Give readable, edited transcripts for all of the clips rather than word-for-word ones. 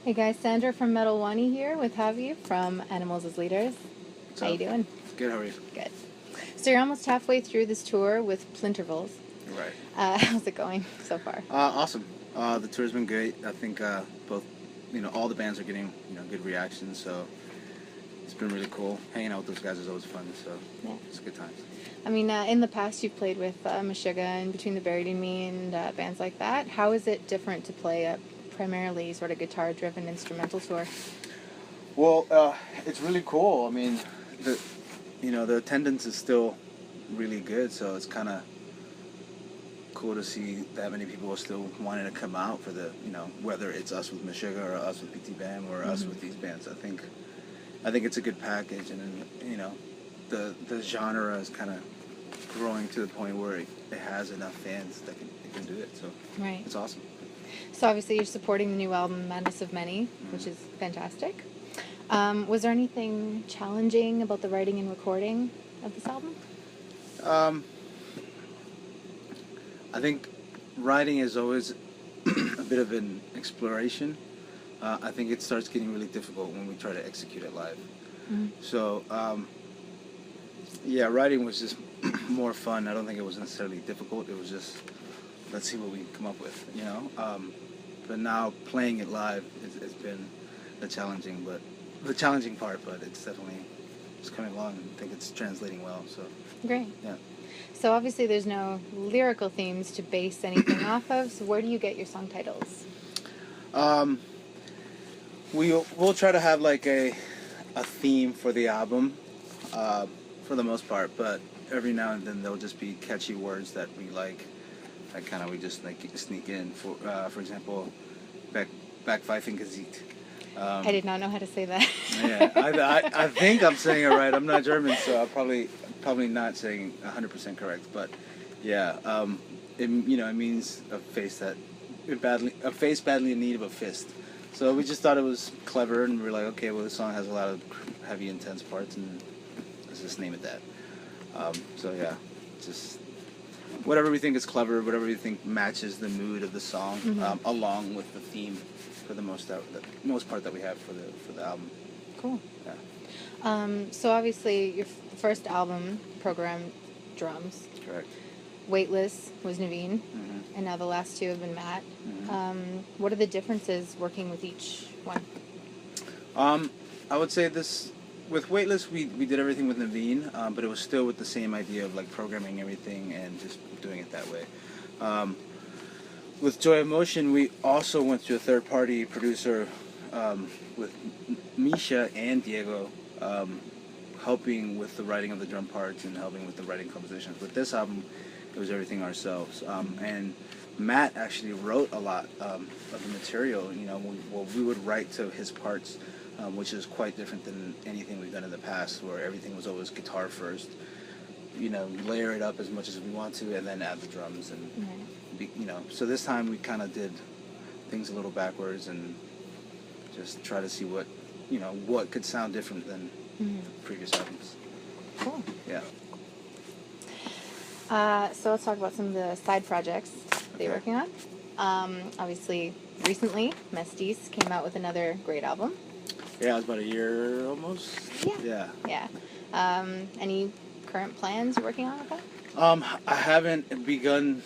Hey guys, Sandra from Metal Wani here with Javier from Animals as Leaders. What's How up? you doing? Good, how are you? Good. So you're almost halfway through this tour with Intervals. Right. How's it going so far? Awesome. The tour's been great. I think both, all the bands are getting, good reactions, so it's been really cool. Hanging out with those guys is always fun, so Yeah. it's good times. I mean, in the past you've played with Meshuggah and Between the Buried and Me and bands like that. How is it different to play a primarily sort of guitar-driven instrumental tour? Well, it's really cool. I mean, the attendance is still really good, so it's kind of cool to see that many people are still wanting to come out for the, whether it's us with Meshuggah or us with PT Bam or us with these bands. I think it's a good package, and the genre is kind of growing to the point where it has enough fans that can do it. So Right. it's awesome. So obviously you're supporting the new album Madness of Many, which is fantastic. Was there anything challenging about the writing and recording of this album? I think writing is always a bit of an exploration. I think it starts getting really difficult when we try to execute it live. So, writing was just more fun. I don't think it was necessarily difficult. It was just, let's see what we come up with, But now playing it live has been the challenging part, but it's definitely just coming along, and I think it's translating well. So Great. yeah. So obviously there's no lyrical themes to base anything off of, so where do you get your song titles? We'll try to have like a theme for the album, for the most part, but every now and then there'll just be catchy words that we like. We just like sneak in. For example, backpfeifen gesiegt. I did not know how to say that. Yeah, I think I'm saying it right. I'm not German, so I'm probably not saying 100% correct. But yeah, it means a face badly in need of a fist. So we just thought it was clever, and we were like, okay, well, this song has a lot of heavy, intense parts, and let's just name it that. So yeah, just whatever we think is clever, whatever we think matches the mood of the song, along with the theme for the most part that we have for the album. Cool. Yeah. So obviously your first album programmed drums. Correct. Weightless was Naveen, and now the last two have been Matt. What are the differences working with each one? I would say this with Weightless, we did everything with Naveen, but it was still with the same idea of like programming everything and just doing it that way. With Joy of Motion, we also went to a third-party producer with Misha and Diego, helping with the writing of the drum parts and helping with the writing compositions. With this album, it was everything ourselves. And Matt actually wrote a lot of the material. We would write to his parts, which is quite different than anything we've done in the past, where everything was always guitar first. Layer it up as much as we want to, and then add the drums. And so this time we kind of did things a little backwards and just try to see what could sound different than previous albums. Cool. Yeah. So let's talk about some of the side projects that you're working on. Obviously, recently, Mestis came out with another great album. Yeah, it was about a year almost. Yeah. Any current plans you're working on with that? I haven't begun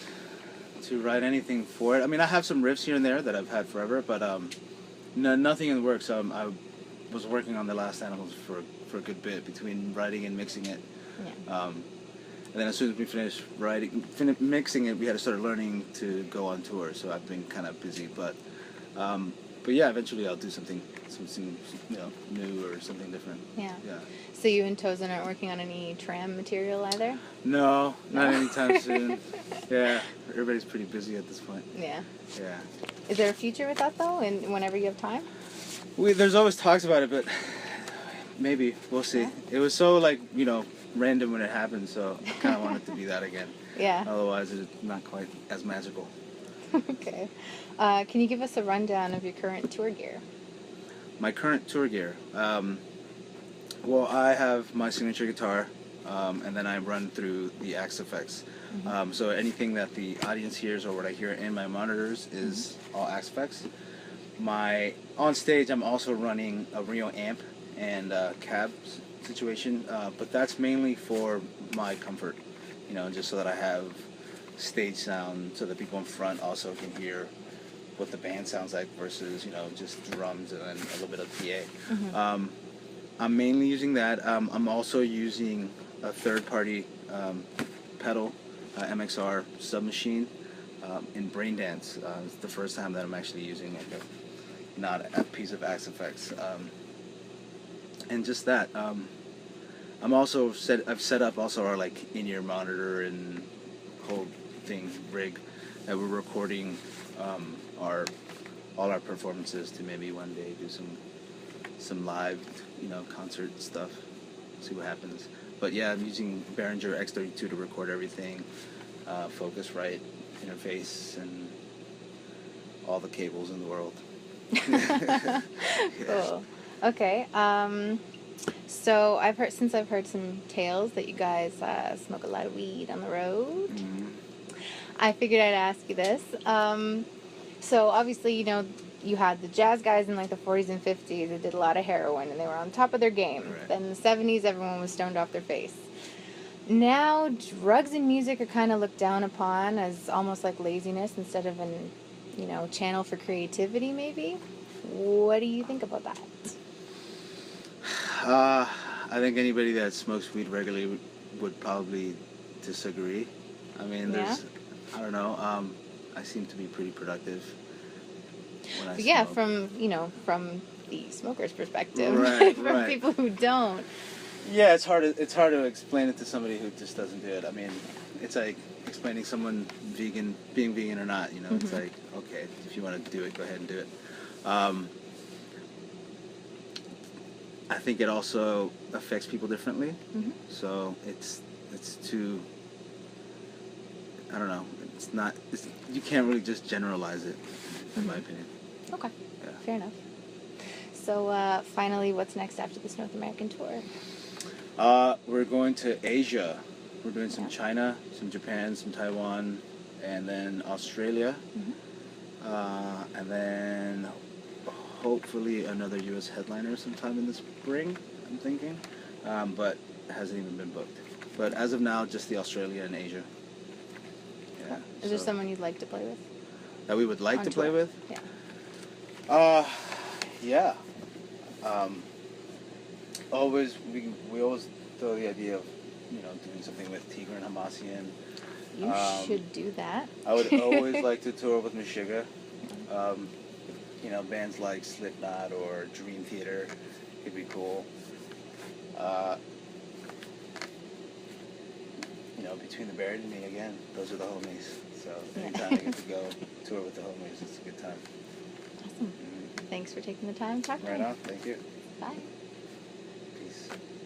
to write anything for it. I mean, I have some riffs here and there that I've had forever, but nothing in the works. I was working on The Last Animals for a good bit, between writing and mixing it. Yeah. And then as soon as we finished mixing it, we had to start learning to go on tour. So I've been kind of busy, but yeah, eventually I'll do something new or something different. Yeah. Yeah. So you and Tozen aren't working on any tram material either? No, not anytime soon. Yeah, everybody's pretty busy at this point. Yeah. Yeah. Is there a future with that though, and whenever you have time? There's always talks about it, but maybe we'll see. Yeah. It was so random when it happened, so I kind of want it to be that again. Yeah. Otherwise, it's not quite as magical. Okay. Can you give us a rundown of your current tour gear? My current tour gear. Well, I have my signature guitar, and then I run through the Axe effects. So anything that the audience hears or what I hear in my monitors is all Axe effects. on stage, I'm also running a Rio amp and cab situation, but that's mainly for my comfort, just so that I have stage sound, so that people in front also can hear what the band sounds like versus just drums and then a little bit of PA. Mm-hmm. I'm mainly using that. I'm also using a third-party pedal, MXR submachine, in Braindance. It's the first time that I'm actually using not a piece of Axe Effects, and just that. I've set up also our in-ear monitor and whole thing rig that we're recording all our performances to maybe one day do some live concert stuff, see what happens. But yeah, I'm using Behringer X32 to record everything, Focusrite interface, and all the cables in the world. Yeah. Cool. Okay. So I've heard some tales that you guys smoke a lot of weed on the road. Mm-hmm. I figured I'd ask you this. So obviously, you had the jazz guys in the 40s and 50s that did a lot of heroin, and they were on top of their game. Right. Then in the 70s, everyone was stoned off their face. Now, drugs and music are kind of looked down upon as almost like laziness instead of an, channel for creativity, maybe. What do you think about that? I think anybody that smokes weed regularly would probably disagree. I mean, I don't know. I seem to be pretty productive when I yeah, smoke. from the smoker's perspective, Right, from right. people who don't. Yeah, it's hard to explain it to somebody who just doesn't do it. I mean, it's like explaining someone being vegan or not. Mm-hmm. It's like, okay, if you want to do it, go ahead and do it. I think it also affects people differently. Mm-hmm. So it's too. I don't know. You can't really just generalize it, in my opinion. Okay. Yeah. Fair enough. So finally, what's next after this North American tour? We're going to Asia. We're doing some China, some Japan, some Taiwan, and then Australia. Mm-hmm. And then hopefully another U.S. headliner sometime in the spring, I'm thinking. But it hasn't even been booked. But as of now, just the Australia and Asia. Yeah. Is there someone you'd like to play with? That we would like On to play tour? with? Yeah. Yeah. We always throw the idea of doing something with Tigran and Hamasyan. You should do that. I would always like to tour with Meshuggah. Bands like Slipknot or Dream Theater could be cool. Between the Buried and me again, those are the homies. So anytime I get to go tour with the homies, it's a good time. Awesome. Mm-hmm. Thanks for taking the time to talk to me. Right on. Thank you. Bye.